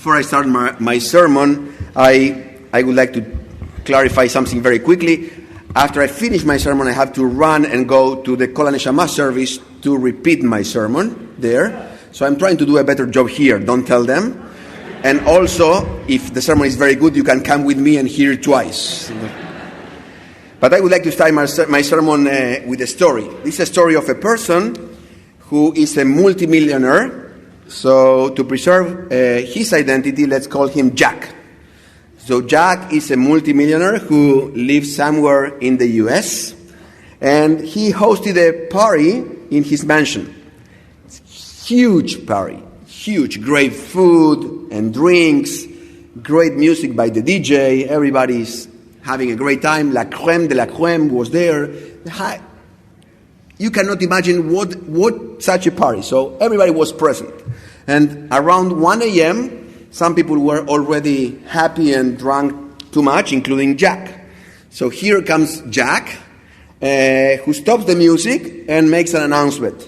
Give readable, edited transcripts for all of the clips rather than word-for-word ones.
Before I start my sermon, I would like to clarify something very quickly. After I finish my sermon, I have to run and go to the Kol HaNeshama service to repeat my sermon there. So I'm trying to do a better job here. Don't tell them. And also, if the sermon is very good, you can come with me and hear it twice. But I would like to start my sermon with a story. This is a story of a person who is a multimillionaire. So to preserve his identity, let's call him Jack. So Jack is a multimillionaire who lives somewhere in the US. And he hosted a party in his mansion. Huge party. Huge. Great food and drinks. Great music by the DJ. Everybody's having a great time. La crème de la crème was there. You cannot imagine what such a party. So everybody was present. And around 1 a.m., some people were already happy and drunk too much, including Jack. So here comes Jack, who stops the music and makes an announcement.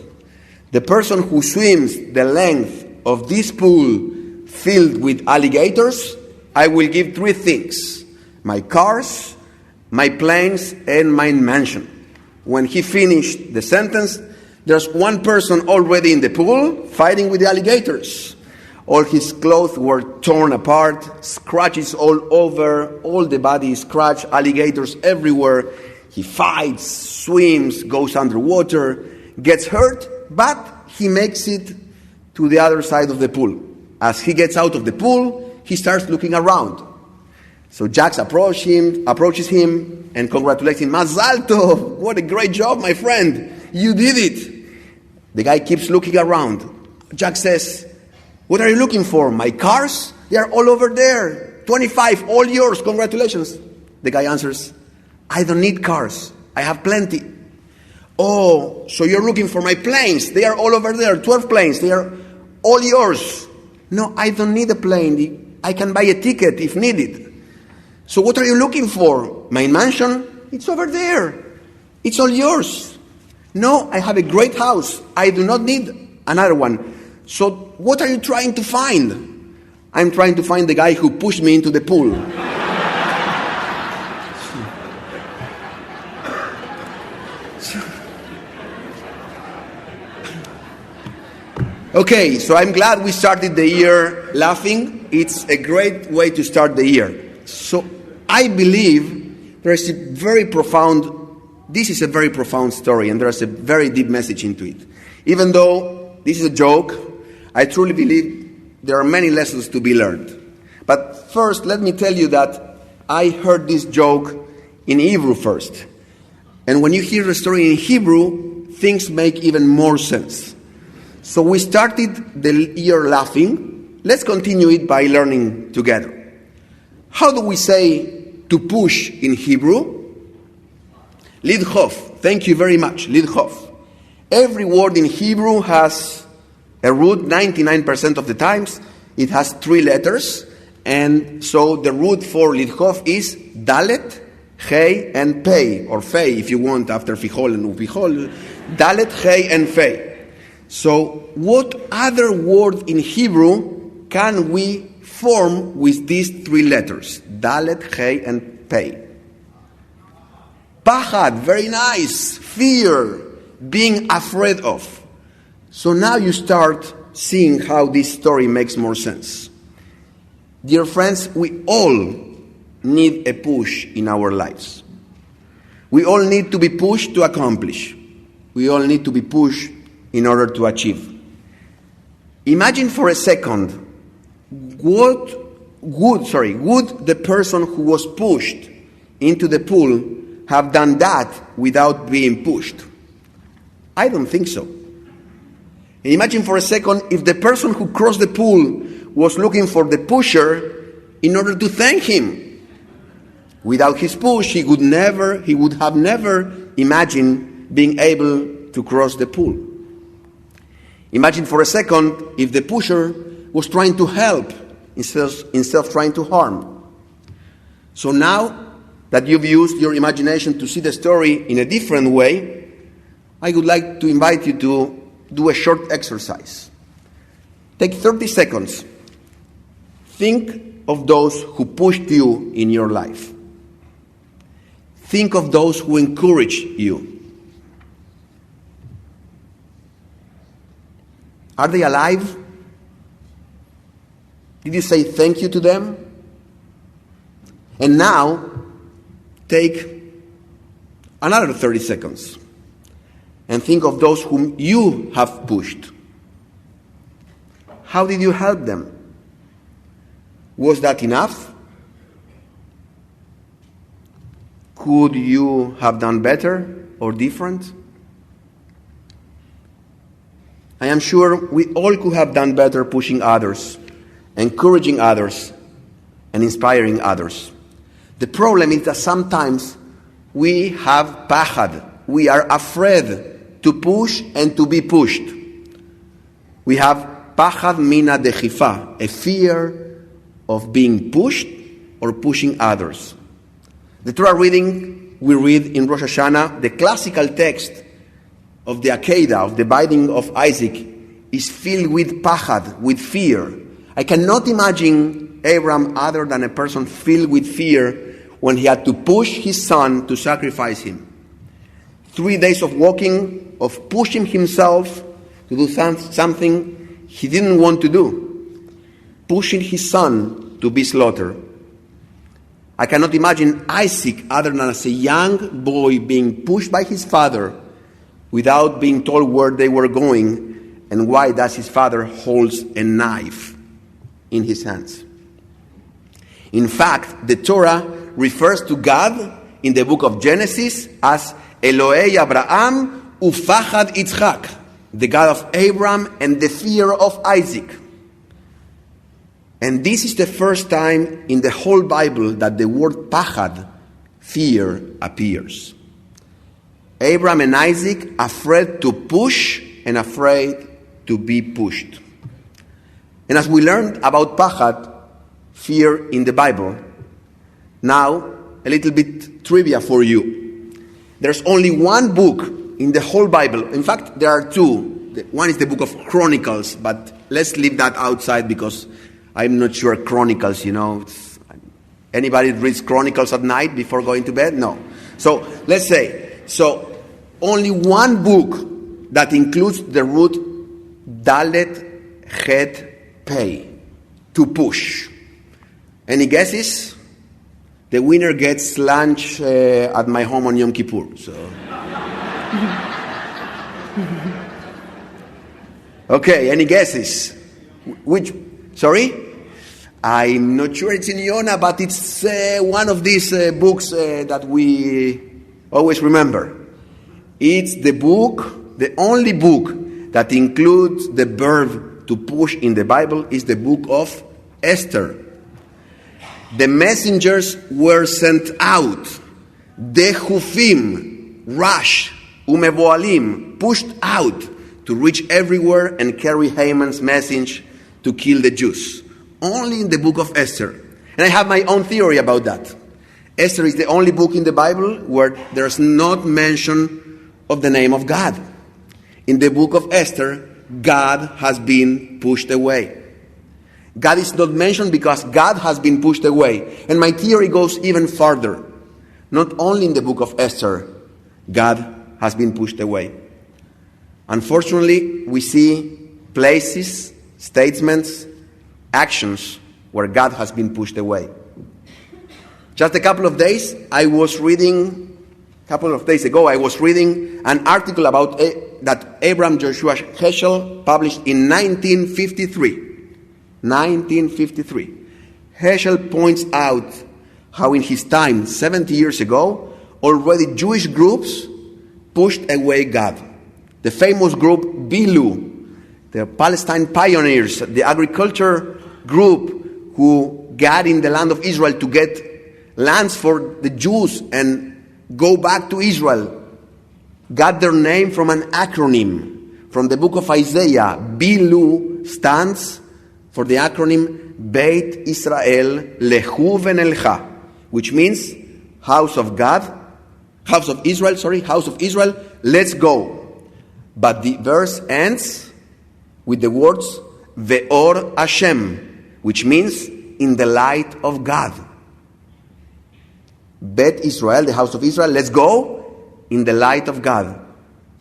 The person who swims the length of this pool filled with alligators, I will give 3 things: my cars, my planes, and my mansion. When he finished the sentence, there's one person already in the pool fighting with the alligators. All his clothes were torn apart, scratches all over, all the body is scratched, alligators everywhere. He fights, swims, goes underwater, gets hurt, but he makes it to the other side of the pool. As he gets out of the pool, he starts looking around. So Jack approaches him and congratulates him. Mazal tov! What a great job, my friend! You did it! The guy keeps looking around. Jack says, what are you looking for? My cars? They are all over there. 25, all yours. Congratulations. The guy answers, I don't need cars. I have plenty. Oh, so you're looking for my planes. They are all over there. 12 planes. They are all yours. No, I don't need a plane. I can buy a ticket if needed. So what are you looking for? My mansion? It's over there. It's all yours. No, I have a great house. I do not need another one. So what are you trying to find? I'm trying to find the guy who pushed me into the pool. Okay, so I'm glad we started the year laughing. It's a great way to start the year. So I believe there is this is a very profound story, and there's a very deep message into it. Even though this is a joke, I truly believe there are many lessons to be learned. But first, let me tell you that I heard this joke in Hebrew first. And when you hear the story in Hebrew, things make even more sense. So we started the year laughing. Let's continue it by learning together. How do we say to push in Hebrew? Lidchof. Thank you very much. Lidchof. Every word in Hebrew has a root 99% of the times. It has 3 letters. And so the root for lidchof is dalet, hey, and pei, or fei if you want, after fichol and upichol. Dalet, hey, and fei. So what other word in Hebrew can we form with these 3 letters? Dalet, hey, and pei. Pachad, very nice. Fear, being afraid of. So now you start seeing how this story makes more sense. Dear friends, we all need a push in our lives. We all need to be pushed to accomplish. We all need to be pushed in order to achieve. Imagine for a second, would the person who was pushed into the pool have done that without being pushed? I don't think so. Imagine for a second if the person who crossed the pool was looking for the pusher in order to thank him. Without his push, he would have never imagined being able to cross the pool. Imagine for a second if the pusher was trying to help instead of trying to harm. So now that you've used your imagination to see the story in a different way, I would like to invite you to do a short exercise. Take 30 seconds. Think of those who pushed you in your life. Think of those who encouraged you. Are they alive? Did you say thank you to them? And now, take another 30 seconds and think of those whom you have pushed. How did you help them? Was that enough? Could you have done better or different? I am sure we all could have done better pushing others, encouraging others, and inspiring others. The problem is that sometimes we have pachad. We are afraid to push and to be pushed. We have pachad mina dechifa, a fear of being pushed or pushing others. The Torah reading we read in Rosh Hashana, the classical text of the Akedah, of the binding of Isaac, is filled with pachad, with fear. I cannot imagine Abraham other than a person filled with fear when he had to push his son to sacrifice him. 3 days of walking, of pushing himself to do something he didn't want to do, pushing his son to be slaughtered. I cannot imagine Isaac other than as a young boy being pushed by his father without being told where they were going and why does his father holds a knife in his hands. In fact, the Torah refers to God in the book of Genesis as Elohei Abraham ufachad Yitzchak, the God of Abraham and the fear of Isaac. And this is the first time in the whole Bible that the word pachad, fear, appears. Abraham and Isaac afraid to push and afraid to be pushed. And as we learned about pachad, fear in the Bible, now a little bit trivia for you. There's only one book in the whole Bible. In fact, there are two. One is the book of Chronicles, but let's leave that outside because I'm not sure Chronicles, anybody reads Chronicles at night before going to bed? No. So let's say, only one book that includes the root Dalet Het Pei, to push. Any guesses? The winner gets lunch at my home on Yom Kippur. So, okay. Any guesses? Which? Sorry, I'm not sure it's in Yonah, but it's one of these books that we always remember. It's the book, the only book that includes the verb to push in the Bible is the book of Esther. The messengers were sent out. The Hufim, Rash, Umeboalim, pushed out to reach everywhere and carry Haman's message to kill the Jews. Only in the book of Esther. And I have my own theory about that. Esther is the only book in the Bible where there's not mention of the name of God. In the book of Esther, God has been pushed away. God is not mentioned because God has been pushed away. And my theory goes even further. Not only in the book of Esther, God has been pushed away. Unfortunately, we see places, statements, actions where God has been pushed away. Just a couple of days ago, I was reading an article about that Abraham Joshua Heschel published in 1953. 1953. Heschel points out how in his time, 70 years ago, already Jewish groups pushed away God. The famous group Bilu, the Palestine pioneers, the agriculture group who got in the land of Israel to get lands for the Jews and go back to Israel, got their name from an acronym from the book of Isaiah. Bilu stands for the acronym Beit Israel Lehu Venelcha, which means house of Israel, let's go. But the verse ends with the words Ve'or Hashem, which means in the light of God. Bet Israel, the house of Israel, let's go in the light of God.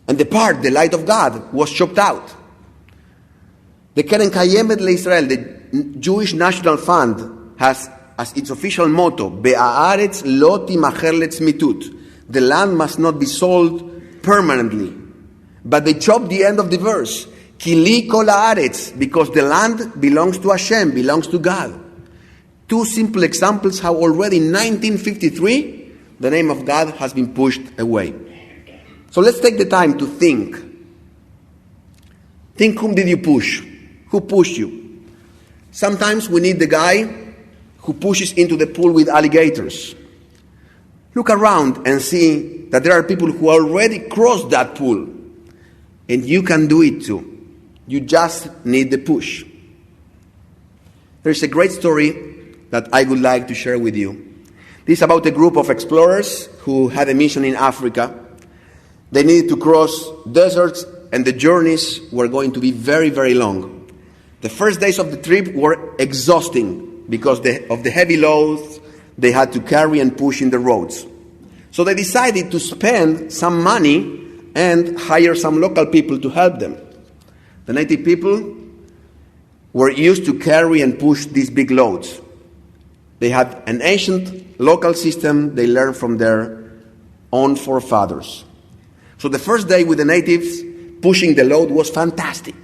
And the light of God, was chopped out. The Keren Kayemet LeIsrael, the Jewish National Fund, has as its official motto, Be'aaretz lo timacher letzmitut. The land must not be sold permanently. But they chopped the end of the verse. Ki li kol haaretz, because the land belongs to Hashem, belongs to God. Two simple examples how already in 1953, the name of God has been pushed away. So let's take the time to think. Think, whom did you push? Who pushed you? Sometimes we need the guy who pushes into the pool with alligators. Look around and see that there are people who already crossed that pool. And you can do it too. You just need the push. There's a great story that I would like to share with you. This is about a group of explorers who had a mission in Africa. They needed to cross deserts, and the journeys were going to be very, very long. The first days of the trip were exhausting because of the heavy loads they had to carry and push in the roads. So they decided to spend some money and hire some local people to help them. The native people were used to carry and push these big loads. They had an ancient local system they learned from their own forefathers. So the first day with the natives pushing the load was fantastic.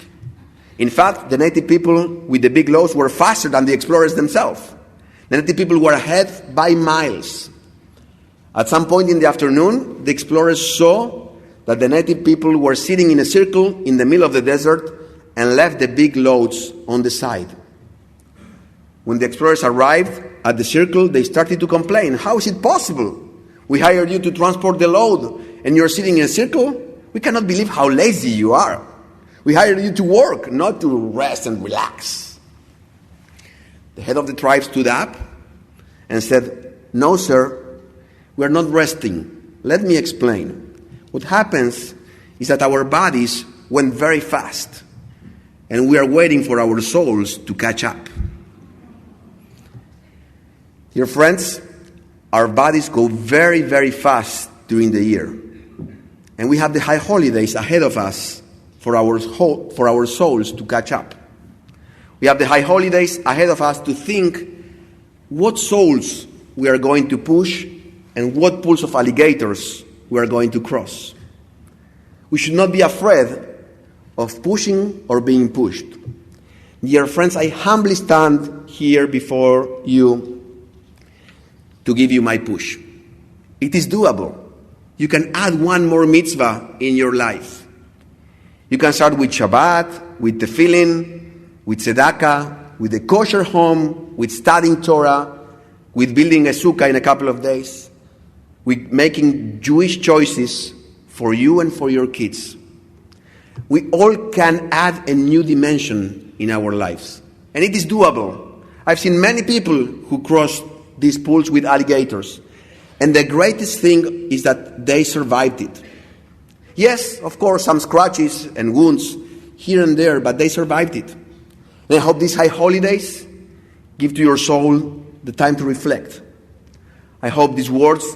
In fact, the native people with the big loads were faster than the explorers themselves. The native people were ahead by miles. At some point in the afternoon, the explorers saw that the native people were sitting in a circle in the middle of the desert and left the big loads on the side. When the explorers arrived at the circle, they started to complain. How is it possible? We hired you to transport the load, and you're sitting in a circle? We cannot believe how lazy you are. We hired you to work, not to rest and relax. The head of the tribe stood up and said, "No, sir, we are not resting. Let me explain. What happens is that our bodies went very fast, and we are waiting for our souls to catch up." Dear friends, our bodies go very, very fast during the year. And we have the high holidays ahead of us for our souls to catch up. We have the high holidays ahead of us to think what souls we are going to push and what pools of alligators we are going to cross. We should not be afraid of pushing or being pushed. Dear friends, I humbly stand here before you to give you my push. It is doable. You can add one more mitzvah in your life. You can start with Shabbat, with tefillin, with tzedakah, with a kosher home, with studying Torah, with building a sukkah in a couple of days, with making Jewish choices for you and for your kids. We all can add a new dimension in our lives. And it is doable. I've seen many people who crossed these pools with alligators. And the greatest thing is that they survived it. Yes, of course, some scratches and wounds here and there, but they survived it. And I hope these high holidays give to your soul the time to reflect. I hope these words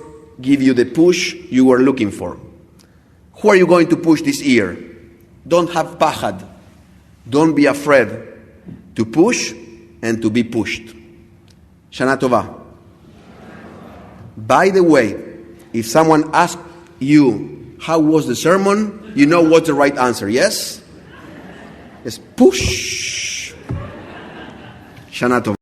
give you the push you were looking for. Who are you going to push this year? Don't have pachad. Don't be afraid to push and to be pushed. Shana Tova. By the way, if someone asks you, how was the sermon? You know what's the right answer, yes? Yes, push. Shana Tova.